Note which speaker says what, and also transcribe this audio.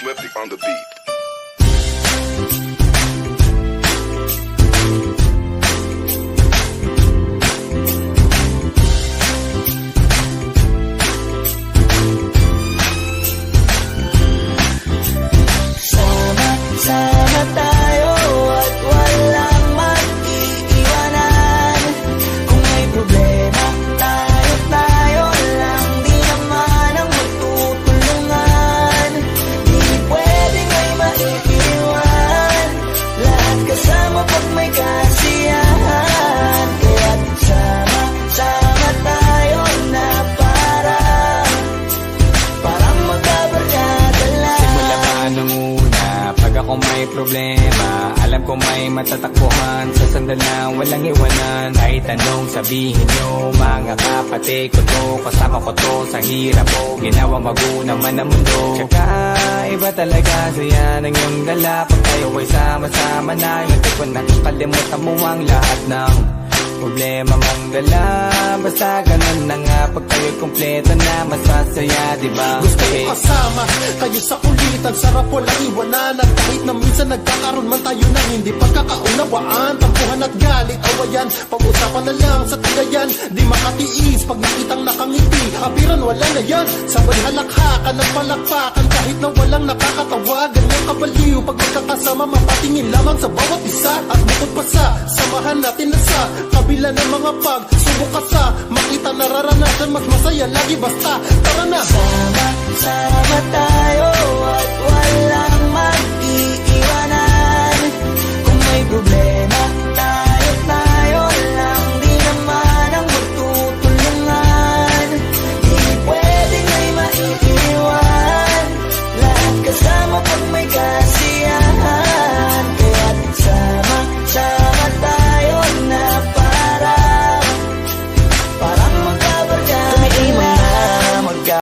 Speaker 1: Swifty on the beat.
Speaker 2: Sama tayo at walang mag-iiwanan. Kung may problema, tayo lang. Di naman ang magtutulungan. Di pwedeng may maiiwan. Lahat kasama pag may kasiyahan. Kaya't sama tayo na parang magkabarkada lang.
Speaker 3: Simula pa nung una, pag ako may problema, alam ko may matatakbuhan. Sa sandal na walang iwanan. Kahit anong sabihin nyo, mga kapatid ko to, kasama ko to sa hirap ko, ginawang magulang man ang mundo. Tsaka iba talaga saya ng iyong dala. Pag tayo ay sama-sama na, yung tipo nakakalimutan mo ang lahat ng problema mong dala. Basta ganun na nga, pag tayo'y kumpleto na, mas masaya, diba?
Speaker 4: Gusto ko kasama kayo sa kulitan, sarap walang iwanan. At kahit na minsan nagkakaroon man tayo ng hindi pagkakaunawaan, tampuhan at galit, awayan, pag-usapan na lang sa tagayan. Di makatiis pag nakitang nakangiti, apiran wala na yan. Sabay halakhakan ng palakpakan, kahit na walang nakakatawa. Ganyang kabaliw pag magkakasama, mapatingin lamang sa bawat isa. At bukod pa sa samahan natin na sa kabila ng mga pagsubok ka sa makita nararanasan, mas masaya lagi basta tara na.
Speaker 2: Sama tayo